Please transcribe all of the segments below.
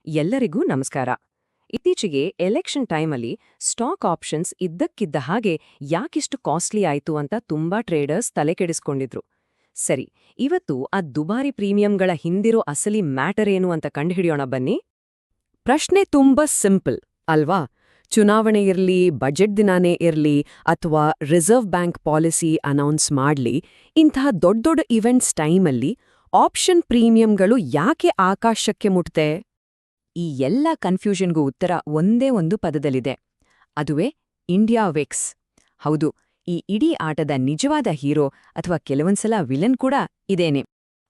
ಎಲ್ಲರಿಗೂ ನಮಸ್ಕಾರ. ಇತ್ತೀಚೆಗೆ ಎಲೆಕ್ಷನ್ ಟೈಮಲ್ಲಿ ಸ್ಟಾಕ್ ಆಪ್ಷನ್ಸ್ ಇದ್ದಕ್ಕಿದ್ದ ಹಾಗೆ ಯಾಕಿಷ್ಟು ಕಾಸ್ಟ್ಲಿ ಆಯ್ತು ಅಂತ ತುಂಬಾ ಟ್ರೇಡರ್ಸ್ ತಲೆಕೆಡಿಸ್ಕೊಂಡಿದ್ರು. ಸರಿ, ಇವತ್ತು ಆ ದುಬಾರಿ ಪ್ರೀಮಿಯಂಗಳ ಹಿಂದಿರೋ ಅಸಲಿ ಮ್ಯಾಟರ್ ಏನು ಅಂತ ಕಂಡುಹಿಡಿಯೋಣ ಬನ್ನಿ. ಪ್ರಶ್ನೆ ತುಂಬಾ ಸಿಂಪಲ್ ಅಲ್ವಾ? ಚುನಾವಣೆ ಇರ್ಲಿ, ಬಜೆಟ್ ದಿನಾನೇ ಇರ್ಲಿ, ಅಥವಾ ರಿಸರ್ವ್ ಬ್ಯಾಂಕ್ ಪಾಲಿಸಿ ಅನೌನ್ಸ್ ಮಾಡ್ಲಿ, ಇಂತಹ ದೊಡ್ಡ ದೊಡ್ಡ ಇವೆಂಟ್ಸ್ ಟೈಮಲ್ಲಿ ಆಪ್ಷನ್ ಪ್ರೀಮಿಯಂಗಳು ಯಾಕೆ ಆಕಾಶಕ್ಕೆ ಮುಟ್ತೆ? ಈ ಎಲ್ಲ ಕನ್ಫ್ಯೂಷನ್ಗೂ ಉತ್ತರ ಒಂದೇ ಒಂದು ಪದದಲ್ಲಿದೆ. ಅದುವೇ ಇಂಡಿಯಾ ವಿಕ್ಸ್. ಹೌದು, ಈ ಇಡೀ ಆಟದ ನಿಜವಾದ ಹೀರೋ ಅಥವಾ ಕೆಲವೊಂದ್ಸಲ ವಿಲನ್ ಕೂಡ ಇದೇನೆ.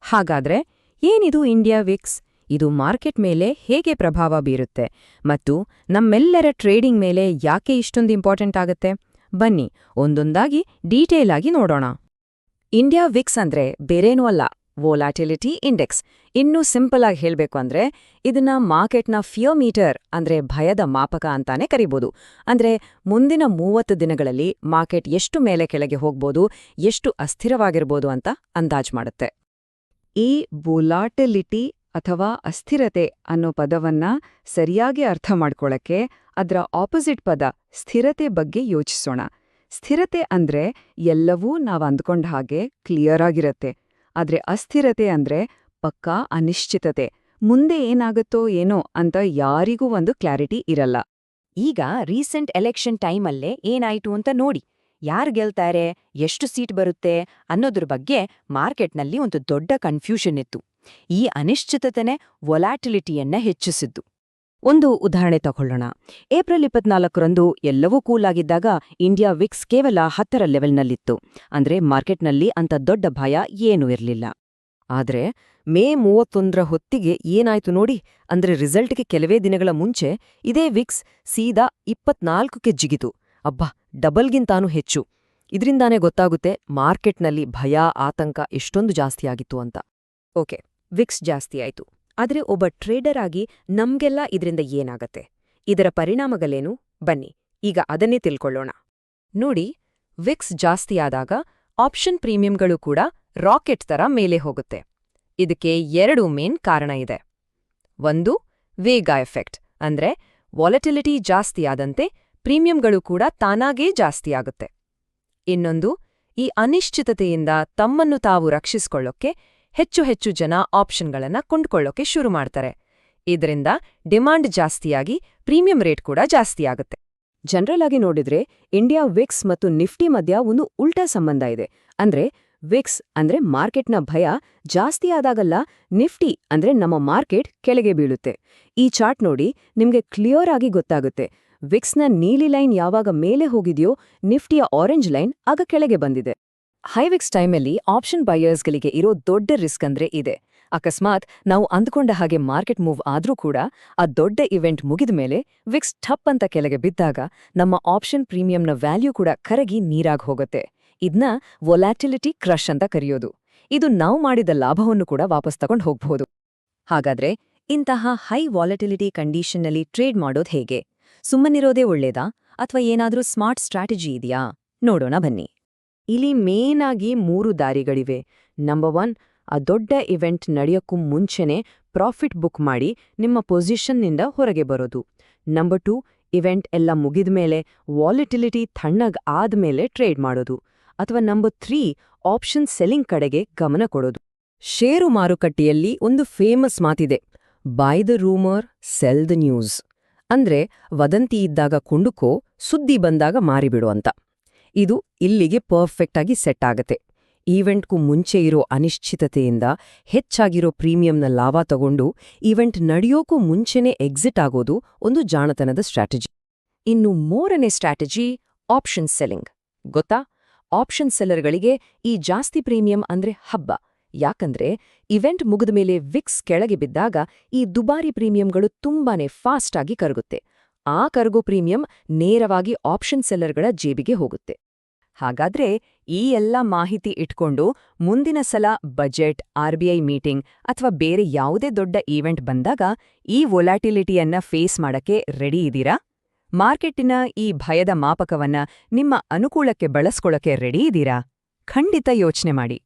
ಹಾಗಾದ್ರೆ ಏನಿದು ಇಂಡಿಯಾ ವಿಕ್ಸ್? ಇದು ಮಾರ್ಕೆಟ್ ಮೇಲೆ ಹೇಗೆ ಪ್ರಭಾವ ಬೀರುತ್ತೆ ಮತ್ತು ನಮ್ಮೆಲ್ಲರ ಟ್ರೇಡಿಂಗ್ ಮೇಲೆ ಯಾಕೆ ಇಷ್ಟೊಂದು ಇಂಪಾರ್ಟೆಂಟ್ ಆಗುತ್ತೆ? ಬನ್ನಿ ಒಂದೊಂದಾಗಿ ಡೀಟೇಲ್ ಆಗಿ ನೋಡೋಣ. ಇಂಡಿಯಾ ವಿಕ್ಸ್ ಅಂದ್ರೆ ಬೇರೇನೂ ಅಲ್ಲ, ವೋಲಾಟಿಲಿಟಿ ಇಂಡೆಕ್ಸ್. ಇನ್ನೂ ಸಿಂಪಲ್ ಆಗಿ ಹೇಳಬೇಕು ಅಂದ್ರೆ ಇದನ್ನ ಮಾರ್ಕೆಟ್ನ ಫಿಯರ್ ಮೀಟರ್ ಅಂದ್ರೆ ಭಯದ ಮಾಪಕ ಅಂತಾನೆ ಕರಿಬೋದು. ಅಂದ್ರೆ ಮುಂದಿನ 30 ದಿನಗಳಲ್ಲಿ ಮಾರ್ಕೆಟ್ ಎಷ್ಟು ಮೇಲೆ ಕೆಳಗೆ ಹೋಗ್ಬೋದು, ಎಷ್ಟು ಅಸ್ಥಿರವಾಗಿರ್ಬೋದು ಅಂತ ಅಂದಾಜ್ ಮಾಡುತ್ತೆ. ಈ ವೋಲಾಟಿಲಿಟಿ ಅಥವಾ ಅಸ್ಥಿರತೆ ಅನ್ನೋ ಪದವನ್ನ ಸರಿಯಾಗಿ ಅರ್ಥ ಮಾಡ್ಕೊಳ್ಳಕ್ಕೆ ಅದರ ಆಪೋಸಿಟ್ ಪದ ಸ್ಥಿರತೆ ಬಗ್ಗೆ ಯೋಚಿಸೋಣ. ಸ್ಥಿರತೆ ಅಂದ್ರೆ ಎಲ್ಲವೂ ನಾವು ಅಂದ್ಕೊಂಡ ಹಾಗೆ ಕ್ಲಿಯರ್ ಆಗಿರತ್ತೆ. ಆದ್ರೆ ಅಸ್ಥಿರತೆ ಅಂದ್ರೆ ಪಕ್ಕಾ ಅನಿಶ್ಚಿತತೆ. ಮುಂದೆ ಏನಾಗುತ್ತೋ ಏನೋ ಅಂತ ಯಾರಿಗೂ ಒಂದು ಕ್ಲಾರಿಟಿ ಇರಲ್ಲ. ಈಗ ರೀಸೆಂಟ್ ಎಲೆಕ್ಷನ್ ಟೈಮಲ್ಲೇ ಏನಾಯ್ತು ಅಂತ ನೋಡಿ. ಯಾರು ಗೆಲ್ತಾರೆ, ಎಷ್ಟು ಸೀಟ್ ಬರುತ್ತೆ ಅನ್ನೋದ್ರ ಬಗ್ಗೆ ಮಾರ್ಕೆಟ್ನಲ್ಲಿ ಒಂದು ದೊಡ್ಡ ಕನ್ಫ್ಯೂಷನ್ ಇತ್ತು. ಈ ಅನಿಶ್ಚಿತತೆನೇ ವೊಲಾಟಿಲಿಟಿಯನ್ನ ಹೆಚ್ಚಿಸಿದ್ದು. ಒಂದು ಉದಾಹರಣೆ ತಗೊಳ್ಳೋಣ. ಏಪ್ರಿಲ್ 24ರಂದು ಎಲ್ಲವೂ ಕೂಲಾಗಿದ್ದಾಗ ಇಂಡಿಯಾ ವಿಕ್ಸ್ ಕೇವಲ 10ರ ಲೆವೆಲ್ನಲ್ಲಿತ್ತು. ಅಂದ್ರೆ ಮಾರ್ಕೆಟ್ನಲ್ಲಿ ಅಂತ ದೊಡ್ಡ ಭಯ ಏನೂ ಇರಲಿಲ್ಲ. ಆದ್ರೆ ಮೇ 31ರ ಹೊತ್ತಿಗೆ ಏನಾಯ್ತು ನೋಡಿ. ಅಂದ್ರೆ ರಿಸಲ್ಟ್ಗೆ ಕೆಲವೇ ದಿನಗಳ ಮುಂಚೆ ಇದೇ ವಿಕ್ಸ್ ಸೀದಾ 24ಕ್ಕೆ ಜಿಗಿತು. ಅಬ್ಬಾ, ಡಬಲ್ಗಿಂತಾನೂ ಹೆಚ್ಚು. ಇದರಿಂದಾನೇ ಗೊತ್ತಾಗುತ್ತೆ ಮಾರ್ಕೆಟ್ನಲ್ಲಿ ಭಯ, ಆತಂಕ ಎಷ್ಟೊಂದು ಜಾಸ್ತಿಯಾಗಿತ್ತು ಅಂತ. ಓಕೆ, ವಿಕ್ಸ್ ಜಾಸ್ತಿ ಆಯ್ತು. ಆದ್ರೆ ಒಬ್ಬ ಟ್ರೇಡರ್ ಆಗಿ ನಮ್ಗೆಲ್ಲ ಇದರಿಂದ ಏನಾಗತ್ತೆ? ಇದರ ಪರಿಣಾಮಗಳೇನು? ಬನ್ನಿ ಈಗ ಅದನ್ನೇ ತಿಳ್ಕೊಳ್ಳೋಣ. ನೋಡಿ, ವಿಕ್ಸ್ ಜಾಸ್ತಿಯಾದಾಗ ಆಪ್ಷನ್ ಪ್ರೀಮಿಯಂಗಳು ಕೂಡ ರಾಕೆಟ್ ತರ ಮೇಲೆ ಹೋಗುತ್ತೆ. ಇದಕ್ಕೆ 2 ಮೇನ್ ಕಾರಣ ಇದೆ. ಒಂದು, ವೇಗ ಎಫೆಕ್ಟ್. ಅಂದ್ರೆ ವಾಲಟಿಲಿಟಿ ಜಾಸ್ತಿಯಾದಂತೆ ಪ್ರೀಮಿಯಂಗಳು ಕೂಡ ತಾನಾಗೇ ಜಾಸ್ತಿಯಾಗುತ್ತೆ. ಇನ್ನೊಂದು, ಈ ಅನಿಶ್ಚಿತತೆಯಿಂದ ತಮ್ಮನ್ನು ತಾವು ರಕ್ಷಿಸ್ಕೊಳ್ಳೋಕೆ ಹೆಚ್ಚು ಹೆಚ್ಚು ಜನ ಆಪ್ಷನ್ಗಳನ್ನ ಕೊಂಡ್ಕೊಳ್ಳೋಕೆ ಶುರು ಮಾಡ್ತಾರೆ. ಇದರಿಂದ ಡಿಮಾಂಡ್ ಜಾಸ್ತಿಯಾಗಿ ಪ್ರೀಮಿಯಂ ರೇಟ್ ಕೂಡ ಜಾಸ್ತಿಯಾಗುತ್ತೆ. ಜನರಲ್ ಆಗಿ ನೋಡಿದ್ರೆ ಇಂಡಿಯಾ ವಿಕ್ಸ್ ಮತ್ತು ನಿಫ್ಟಿ ಮಧ್ಯ ಒಂದು ಉಲ್ಟಾ ಸಂಬಂಧ ಇದೆ. ಅಂದ್ರೆ ವಿಕ್ಸ್ ಅಂದ್ರೆ ಮಾರ್ಕೆಟ್ನ ಭಯ ಜಾಸ್ತಿಯಾದಾಗಲ್ಲ, ನಿಫ್ಟಿ ಅಂದ್ರೆ ನಮ್ಮ ಮಾರ್ಕೆಟ್ ಕೆಳಗೆ ಬೀಳುತ್ತೆ. ಈ ಚಾರ್ಟ್ ನೋಡಿ, ನಿಮ್ಗೆ ಕ್ಲಿಯರ್ ಆಗಿ ಗೊತ್ತಾಗುತ್ತೆ. ವಿಕ್ಸ್ನ ನೀಲಿ ಲೈನ್ ಯಾವಾಗ ಮೇಲೆ ಹೋಗಿದೆಯೋ, ನಿಫ್ಟಿಯ ಆರೆಂಜ್ ಲೈನ್ ಆಗ ಕೆಳಗೆ ಬಂದಿದೆ. ಹೈವಿಕ್ಸ್ ಟೈಮಲ್ಲಿ ಆಪ್ಷನ್ ಬಯರ್ಸ್ಗಳಿಗೆ ಇರೋ ದೊಡ್ಡ ರಿಸ್ಕ್ ಅಂದ್ರೆ ಇದೆ. ಅಕಸ್ಮಾತ್ ನಾವು ಅಂದ್ಕೊಂಡ ಹಾಗೆ ಮಾರ್ಕೆಟ್ ಮೂವ್ ಆದ್ರೂ ಕೂಡ ಆ ದೊಡ್ಡ ಇವೆಂಟ್ ಮುಗಿದ ಮೇಲೆ ವಿಕ್ಸ್ ಠಪ್ ಅಂತ ಕೆಳಗೆ ಬಿದ್ದಾಗ ನಮ್ಮ ಆಪ್ಷನ್ ಪ್ರೀಮಿಯಂನ ವ್ಯಾಲ್ಯೂ ಕೂಡ ಕರಗಿ ನೀರಾಗ್ ಹೋಗುತ್ತೆ. ಇದನ್ನ ವೊಲಾಟಿಲಿಟಿ ಕ್ರಶ್ ಅಂತ ಕರೆಯೋದು. ಇದು ನಾವು ಮಾಡಿದ ಲಾಭವನ್ನು ಕೂಡ ವಾಪಸ್ ತಗೊಂಡು ಹೋಗ್ಬಹುದು. ಹಾಗಾದ್ರೆ ಇಂತಹ ಹೈ ವಾಲಟಿಲಿಟಿ ಕಂಡೀಷನ್ನಲ್ಲಿ ಟ್ರೇಡ್ ಮಾಡೋದು ಹೇಗೆ? ಸುಮ್ಮನಿರೋದೇ ಒಳ್ಳೇದಾ ಅಥವಾ ಏನಾದ್ರೂ ಸ್ಮಾರ್ಟ್ ಸ್ಟ್ರಾಟಜಿ ಇದೆಯಾ? ನೋಡೋಣ ಬನ್ನಿ. ಇಲ್ಲಿ ಮೇನ್ ಆಗಿ 3 ದಾರಿಗಳಿವೆ. ನಂಬರ್ 1, ಆ ದೊಡ್ಡ ಇವೆಂಟ್ ನಡೆಯೋಕ್ಕೂ ಮುಂಚೆನೇ ಪ್ರಾಫಿಟ್ ಬುಕ್ ಮಾಡಿ ನಿಮ್ಮ ಪೊಸಿಷನ್ನಿಂದ ಹೊರಗೆ ಬರೋದು. ನಂಬರ್ 2, ಇವೆಂಟ್ ಎಲ್ಲ ಮುಗಿದ್ಮೇಲೆ ವಾಲಿಟಿಲಿಟಿ ತಣ್ಣಗ್ ಆದ್ಮೇಲೆ ಟ್ರೇಡ್ ಮಾಡೋದು. ಅಥವಾ ನಂಬರ್ 3, ಆಪ್ಷನ್ ಸೆಲ್ಲಿಂಗ್ ಕಡೆಗೆ ಗಮನ ಕೊಡೋದು. ಷೇರು ಮಾರುಕಟ್ಟೆಯಲ್ಲಿ ಒಂದು ಫೇಮಸ್ ಮಾತಿದೆ, by the rumour, sell the news. ಅಂದ್ರೆ ವದಂತಿ ಇದ್ದಾಗ ಕೊಂಡುಕೋ, ಸುದ್ದಿ ಬಂದಾಗ ಮಾರಿಬಿಡು ಅಂತ. ಇದು ಇಲ್ಲಿಗೆ ಪರ್ಫೆಕ್ಟ್ ಆಗಿ ಸೆಟ್ ಆಗತ್ತೆ. ಈವೆಂಟ್ಗೂ ಮುಂಚೆ ಇರೋ ಅನಿಶ್ಚಿತತೆಯಿಂದ ಹೆಚ್ಚಾಗಿರೋ ಪ್ರೀಮಿಯಂನ ಲಾಭ ತಗೊಂಡು ಈವೆಂಟ್ ನಡೆಯೋಕ್ಕೂ ಮುಂಚೆನೇ ಎಕ್ಸಿಟ್ ಆಗೋದು ಒಂದು ಜಾಣತನದ ಸ್ಟ್ರಾಟಜಿ. ಇನ್ನು 3ನೇ ಸ್ಟ್ರಾಟಜಿ ಆಪ್ಷನ್ ಸೆಲ್ಲಿಂಗ್. ಗೊತ್ತಾ? ಆಪ್ಷನ್ ಸೆಲ್ಲರ್ಗಳಿಗೆ ಈ ಜಾಸ್ತಿ ಪ್ರೀಮಿಯಂ ಅಂದ್ರೆ ಹಬ್ಬ. ಯಾಕಂದ್ರೆ ಇವೆಂಟ್ ಮುಗಿದ್ಮೇಲೆ ವಿಕ್ಸ್ ಕೆಳಗೆ ಬಿದ್ದಾಗ ಈ ದುಬಾರಿ ಪ್ರೀಮಿಯಂಗಳು ತುಂಬಾನೇ ಫಾಸ್ಟ್ ಆಗಿ ಕರಗುತ್ತೆ. ಆ ಕರಗೋ ಪ್ರೀಮಿಯಂ ನೇರವಾಗಿ ಆಪ್ಷನ್ ಸೆಲ್ಲರ್ಗಳ ಜೇಬಿಗೆ ಹೋಗುತ್ತೆ. ಹಾಗಾದ್ರೆ ಈ ಎಲ್ಲ ಮಾಹಿತಿ ಇಟ್ಕೊಂಡು ಮುಂದಿನ ಸಲ ಬಜೆಟ್, RBI ಮೀಟಿಂಗ್ ಅಥವಾ ಬೇರೆ ಯಾವುದೇ ದೊಡ್ಡ ಈವೆಂಟ್ ಬಂದಾಗ ಈ ವೊಲಾಟಿಲಿಟಿಯನ್ನ ಫೇಸ್ ಮಾಡಕ್ಕೆ ರೆಡಿ ಇದೀರಾ? ಮಾರ್ಕೆಟ್ಟಿನ ಈ ಭಯದ ಮಾಪಕವನ್ನ ನಿಮ್ಮ ಅನುಕೂಲಕ್ಕೆ ಬಳಸ್ಕೊಳ್ಳೋಕೆ ರೆಡಿ ಇದೀರಾ? ಖಂಡಿತ ಯೋಚನೆ ಮಾಡಿ.